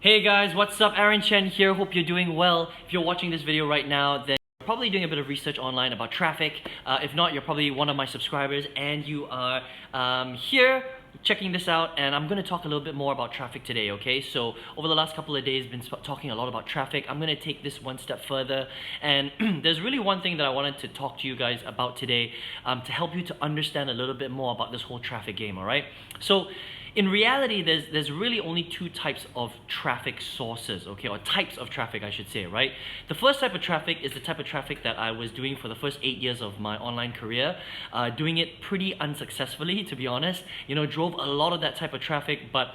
Hey guys, what's up? Aaron Chen here. Hope you're doing well. If you're watching this video right now, then you're probably doing a bit of research online about traffic. If not, you're probably one of my subscribers and you are here checking this out, and I'm going to talk a little bit more about traffic today, okay? So over the last couple of days, I've been talking a lot about traffic. I'm going to take this one step further, and there's really one thing that I wanted to talk to you guys about today to help you to understand a little bit more about this whole traffic game, all right? So in reality, there's really only two types of traffic sources, okay, or types of traffic, I should say, right? The first type of traffic is the type of traffic that I was doing for the first 8 years of my online career, doing it pretty unsuccessfully, to be honest. You know, drove a lot of that type of traffic, but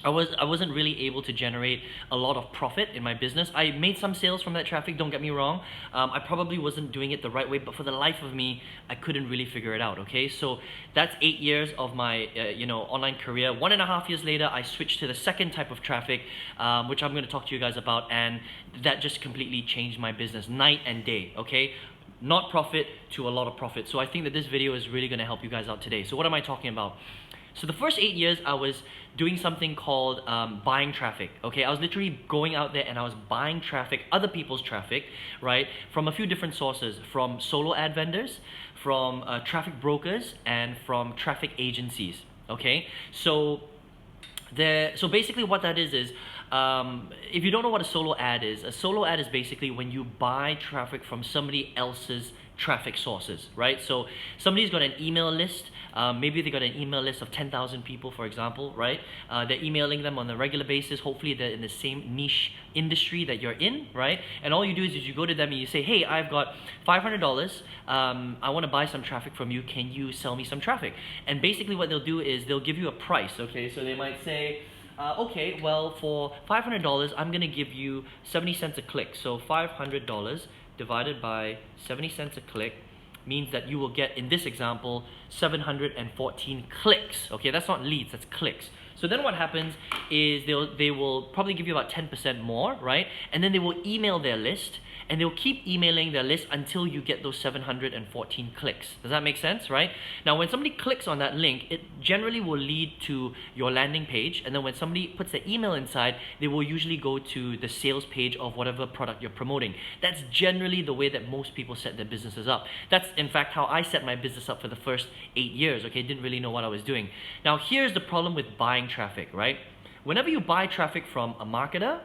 I wasn't really able to generate a lot of profit in my business. I made some sales from that traffic, don't get me wrong. I probably wasn't doing it the right way, but for the life of me, I couldn't really figure it out, okay? So that's 8 years of my online career. 1.5 years later, I switched to the second type of traffic, which I'm going to talk to you guys about, and that just completely changed my business night and day, okay? Not profit to a lot of profit. So I think that this video is really going to help you guys out today. So what am I talking about? So the first 8 years, I was doing something called buying traffic, okay? I was literally going out there and I was buying traffic, other people's traffic, right? From a few different sources, from solo ad vendors, from traffic brokers, and from traffic agencies, okay? So basically what that is if you don't know what a solo ad is basically when you buy traffic from somebody else's traffic sources, right? So somebody's got an email list, maybe they got an email list of 10,000 people, for example, right? They're emailing them on a regular basis. Hopefully they're in the same niche industry that you're in, right? And all you do is you go to them and you say, hey, I've got $500, I want to buy some traffic from you, can you sell me some traffic? And basically what they'll do is they'll give you a price, okay? So they might say, okay, well, for $500, I'm going to give you 70 cents a click. So $500 divided by 70 cents a click means that you will get, in this example, 714 clicks. Okay, that's not leads, that's clicks. So then what happens is they will probably give you about 10% more, right? And then they will email their list, and they'll keep emailing their list until you get those 714 clicks. Does that make sense, right? Now, when somebody clicks on that link, it generally will lead to your landing page, and then when somebody puts their email inside, they will usually go to the sales page of whatever product you're promoting. That's generally the way that most people set their businesses up. That's, in fact, how I set my business up for the first 8 years, okay? Didn't really know what I was doing. Now, here's the problem with buying traffic, right? Whenever you buy traffic from a marketer,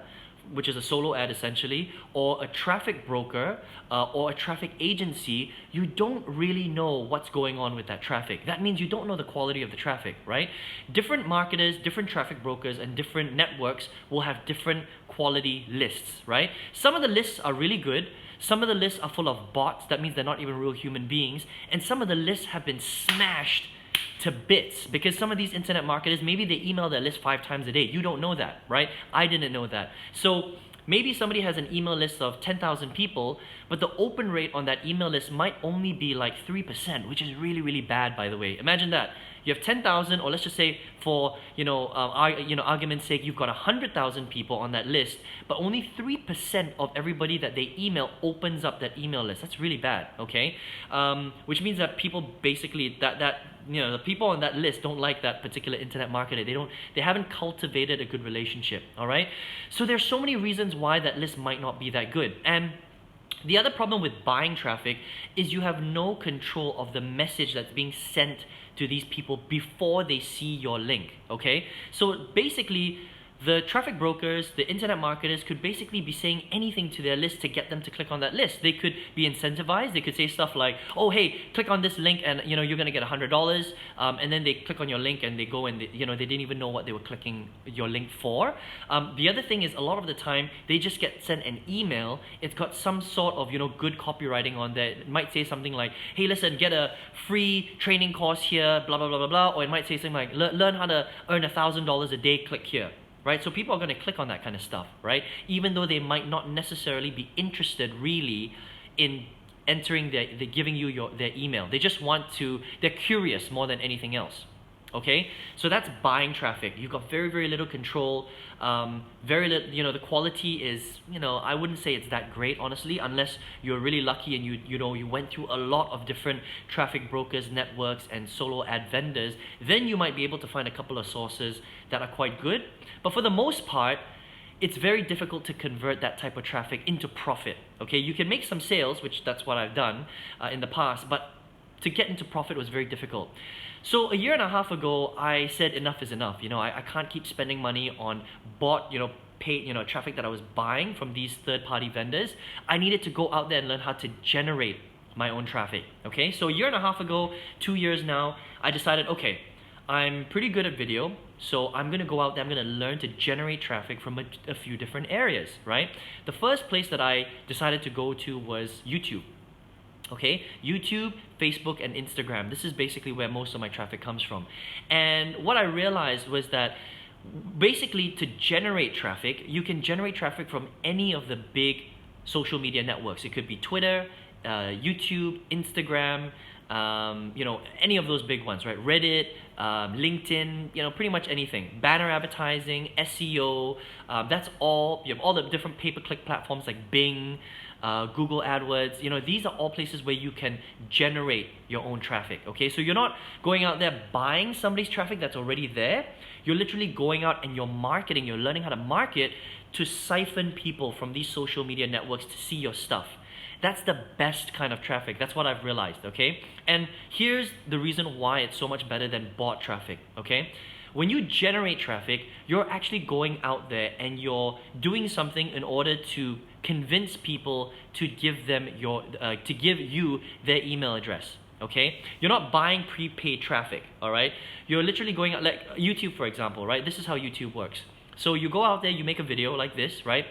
which is a solo ad essentially, or a traffic broker, or a traffic agency, you don't really know what's going on with that traffic. That means you don't know the quality of the traffic, right? Different marketers, different traffic brokers, and different networks will have different quality lists, right? Some of the lists are really good. Some of the lists are full of bots. That means they're not even real human beings. And some of the lists have been smashed to bits, because some of these internet marketers, maybe they email their list 5 times a day. You don't know that, right? I didn't know that. So maybe somebody has an email list of 10,000 people, but the open rate on that email list might only be like 3%, which is really, really bad, by the way. Imagine that. You have 10,000, or let's just say for argument's sake, you've got 100,000 people on that list, but only 3% of everybody that they email opens up that email list. That's really bad, okay? Which means that people basically the people on that list don't like that particular internet marketer. They haven't cultivated a good relationship, all right? So there's so many reasons why that list might not be that good. And the other problem with buying traffic is you have no control of the message that's being sent to these people before they see your link, okay? So basically, the traffic brokers, the internet marketers could basically be saying anything to their list to get them to click on that list. They could be incentivized. They could say stuff like, oh, hey, click on this link and you're going to get $100. And then they click on your link and they go and they didn't even know what they were clicking your link for. The other thing is a lot of the time they just get sent an email. It's got some sort of good copywriting on there. It might say something like, hey, listen, get a free training course here, blah, blah, blah, blah, blah. Or it might say something like, learn how to earn $1,000 a day, click here. Right? So people are going to click on that kind of stuff, right? Even though they might not necessarily be interested really in entering giving you their email. They just they're curious more than anything else. Okay, so that's buying traffic. You've got very, very little control. Very little, the quality is, I wouldn't say it's that great, honestly, unless you're really lucky and you went through a lot of different traffic brokers, networks, and solo ad vendors. Then you might be able to find a couple of sources that are quite good. But for the most part, it's very difficult to convert that type of traffic into profit. Okay, you can make some sales, which that's what I've done in the past, but to get into profit was very difficult. So a year and a half ago, I said enough is enough. I can't keep spending money on bought, paid, traffic that I was buying from these third-party vendors. I needed to go out there and learn how to generate my own traffic. Okay, so a year and a half ago, 2 years now, I decided, okay, I'm pretty good at video, so I'm gonna go out there, I'm gonna learn to generate traffic from a few different areas, right? The first place that I decided to go to was YouTube. Okay, YouTube, Facebook, and Instagram. This is basically where most of my traffic comes from. And what I realized was that basically to generate traffic, you can generate traffic from any of the big social media networks. It could be Twitter, YouTube, Instagram, any of those big ones, right? Reddit, LinkedIn, pretty much anything. Banner advertising, SEO, that's all. You have all the different pay-per-click platforms like Bing, Google AdWords. These are all places where you can generate your own traffic. Okay, so you're not going out there buying somebody's traffic that's already there. You're literally going out and you're marketing. You're learning how to market to siphon people from these social media networks to see your stuff. That's the best kind of traffic. That's what I've realized, okay? And here's the reason why it's so much better than bought traffic, okay? When you generate traffic, you're actually going out there and you're doing something in order to convince people to give them to give you their email address. Okay, you're not buying prepaid traffic. All right, you're literally going out, like YouTube, for example, right? This is how YouTube works. So you go out there, you make a video like this, right?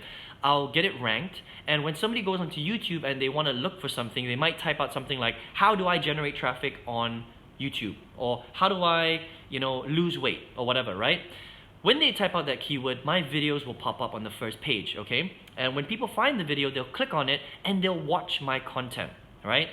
I'll get it ranked, and when somebody goes onto YouTube and they want to look for something, they might type out something like, how do I generate traffic on YouTube? Or how do I, lose weight, or whatever, right? When they type out that keyword, my videos will pop up on the first page, okay? And when people find the video, they'll click on it and they'll watch my content, right?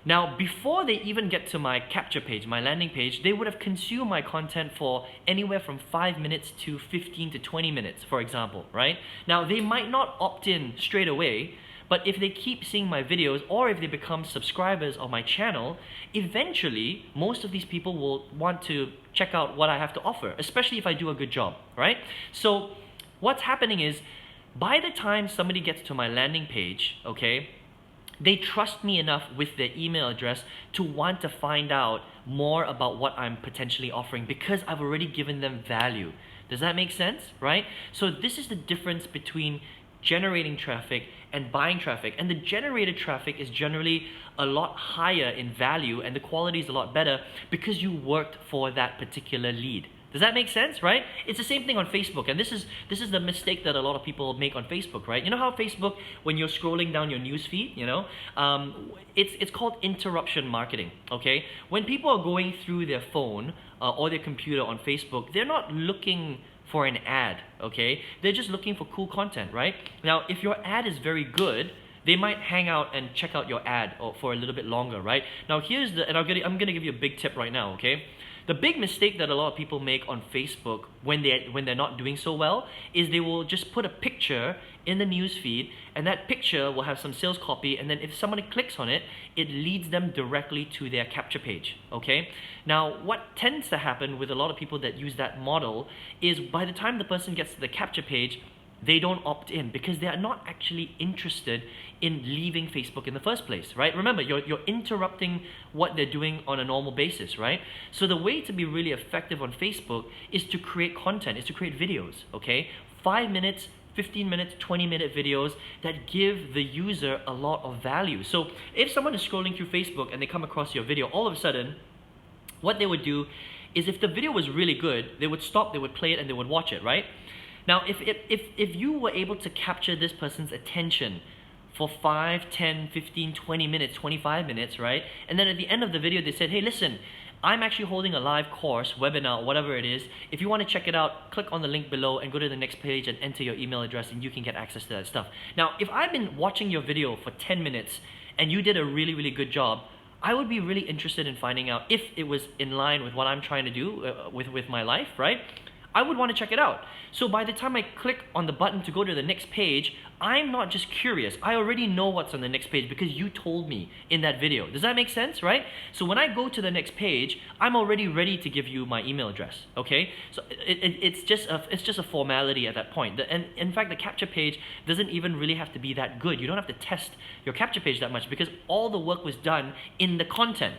Now, before they even get to my capture page, my landing page, they would have consumed my content for anywhere from 5 minutes to 15 to 20 minutes, for example, right? Now, they might not opt in straight away, but if they keep seeing my videos or if they become subscribers of my channel, eventually, most of these people will want to check out what I have to offer, especially if I do a good job, right? So what's happening is, by the time somebody gets to my landing page, okay, they trust me enough with their email address to want to find out more about what I'm potentially offering because I've already given them value. Does that make sense, right? So this is the difference between generating traffic and buying traffic. And the generated traffic is generally a lot higher in value and the quality is a lot better because you worked for that particular lead. Does that make sense, right? It's the same thing on Facebook, and this is the mistake that a lot of people make on Facebook, right? You know how Facebook, when you're scrolling down your news feed, it's called interruption marketing, okay? When people are going through their phone or their computer on Facebook, they're not looking for an ad, okay? They're just looking for cool content, right? Now, if your ad is very good, they might hang out and check out your ad for a little bit longer, right? Now, I'm gonna give you a big tip right now, okay? The big mistake that a lot of people make on Facebook when they're not doing so well is they will just put a picture in the news feed, and that picture will have some sales copy, and then if somebody clicks on it, it leads them directly to their capture page, okay? Now, what tends to happen with a lot of people that use that model is by the time the person gets to the capture page, they don't opt in because they are not actually interested in leaving Facebook in the first place, right? Remember, you're interrupting what they're doing on a normal basis, right? So the way to be really effective on Facebook is to create content, is to create videos, okay? 5 minutes, 15 minutes, 20-minute videos that give the user a lot of value. So if someone is scrolling through Facebook and they come across your video, all of a sudden, what they would do is if the video was really good, they would stop, they would play it, and they would watch it, right? Now, if you were able to capture this person's attention for 5, 10, 15, 20 minutes, 25 minutes, right? And then at the end of the video, they said, hey, listen, I'm actually holding a live course, webinar, whatever it is. If you want to check it out, click on the link below and go to the next page and enter your email address and you can get access to that stuff. Now, if I've been watching your video for 10 minutes and you did a really, really good job, I would be really interested in finding out if it was in line with what I'm trying to do with my life, right? I would want to check it out. So by the time I click on the button to go to the next page, I'm not just curious. I already know what's on the next page because you told me in that video. Does that make sense, right? So when I go to the next page, I'm already ready to give you my email address, okay? So it's just a formality at that point. And in fact, the capture page doesn't even really have to be that good. You don't have to test your capture page that much because all the work was done in the content.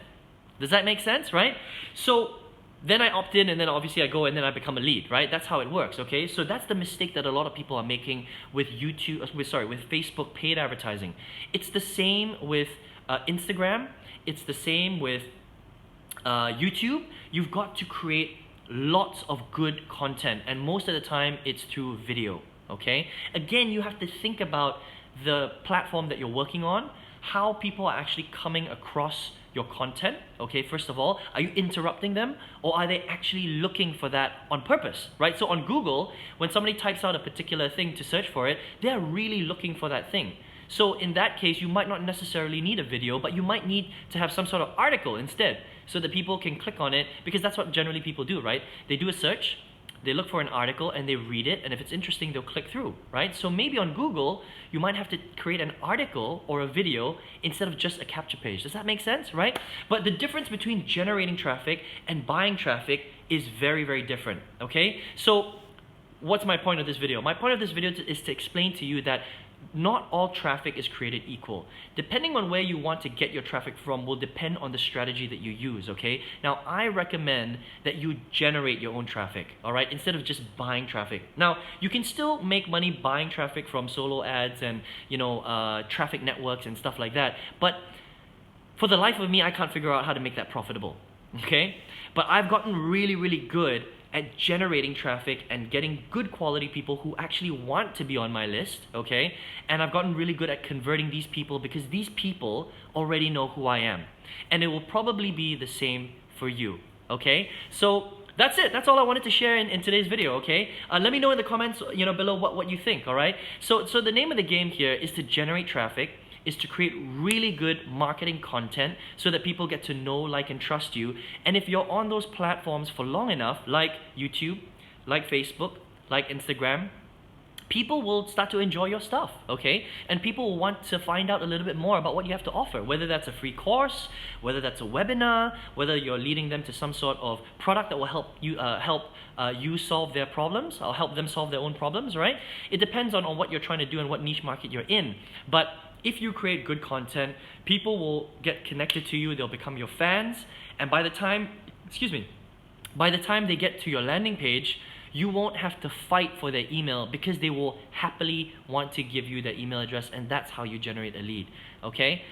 Does that make sense, right? So then I opt in and then obviously I go and then I become a lead, right? That's how it works, okay? So that's the mistake that a lot of people are making with with Facebook paid advertising. It's the same with Instagram. It's the same with YouTube. You've got to create lots of good content, and most of the time it's through video, okay? Again, you have to think about the platform that you're working on, how people are actually coming across your content, okay? First of all, are you interrupting them, or are they actually looking for that on purpose, right? So on Google, when somebody types out a particular thing to search for it, they're really looking for that thing. So in that case, you might not necessarily need a video, but you might need to have some sort of article instead, so that people can click on it, because that's what generally people do, right? They do a search, they look for an article and they read it, and if it's interesting, they'll click through, right? So maybe on Google, you might have to create an article or a video instead of just a capture page. Does that make sense, right? But the difference between generating traffic and buying traffic is very, very different, okay? So what's my point of this video? My point of this video is to explain to you that not all traffic is created equal. Depending on where you want to get your traffic from will depend on the strategy that you use, okay? Now, I recommend that you generate your own traffic, all right, instead of just buying traffic. Now, you can still make money buying traffic from solo ads and, traffic networks and stuff like that, but for the life of me, I can't figure out how to make that profitable, okay? But I've gotten really, really good at generating traffic and getting good quality people who actually want to be on my list, okay? And I've gotten really good at converting these people because these people already know who I am. And it will probably be the same for you, okay? So that's it. That's all I wanted to share in today's video, okay? Let me know in the comments, below what you think, all right? So the name of the game here is to generate traffic, is to create really good marketing content so that people get to know, like, and trust you. And if you're on those platforms for long enough, like YouTube, like Facebook, like Instagram, people will start to enjoy your stuff, okay? And people will want to find out a little bit more about what you have to offer, whether that's a free course, whether that's a webinar, whether you're leading them to some sort of product that will help you solve their problems, or help them solve their own problems, right? It depends on what you're trying to do and what niche market you're in. But if you create good content, people will get connected to you, they'll become your fans, and by the time they get to your landing page, you won't have to fight for their email because they will happily want to give you their email address, and that's how you generate a lead, okay?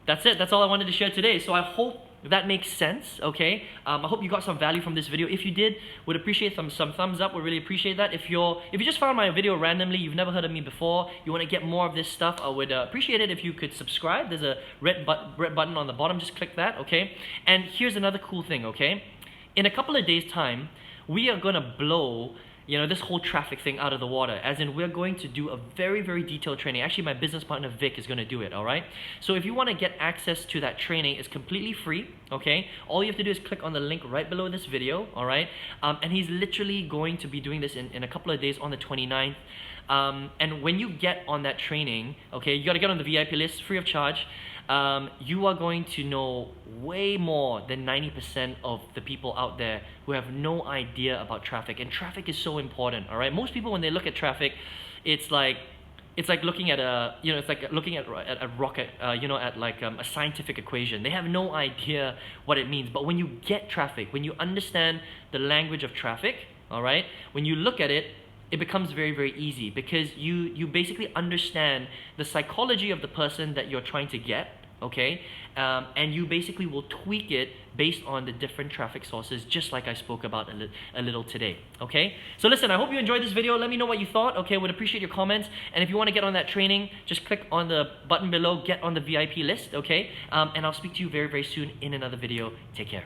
That's it. That's all I wanted to share today. So I hope that makes sense, okay? I hope you got some value from this video. If you did, would appreciate some thumbs up. Would really appreciate that. If you just found my video randomly, you've never heard of me before, you want to get more of this stuff, I would appreciate it if you could subscribe. There's a red button on the bottom. Just click that, okay? And here's another cool thing, okay? In a couple of days' time, we are gonna blow this whole traffic thing out of the water, as in we're going to do a very, very detailed training. Actually, my business partner Vic is going to do it, all right? So if you want to get access to that training, it's completely free, okay? All you have to do is click on the link right below this video, all right? And he's literally going to be doing this in a couple of days on the 29th. And when you get on that training, okay, you got to get on the VIP list, free of charge. You are going to know way more than 90% of the people out there who have no idea about traffic. And traffic is so important, all right? Most people, when they look at traffic, it's like looking at a rocket, at a scientific equation. They have no idea what it means. But when you get traffic, when you understand the language of traffic, all right, when you look at it, it becomes very, very easy because you basically understand the psychology of the person that you're trying to get, okay? And you basically will tweak it based on the different traffic sources, just like I spoke about a little today, okay? So listen, I hope you enjoyed this video. Let me know what you thought, okay? Would appreciate your comments. And if you want to get on that training, just click on the button below, get on the VIP list, okay? And I'll speak to you very, very soon in another video. Take care.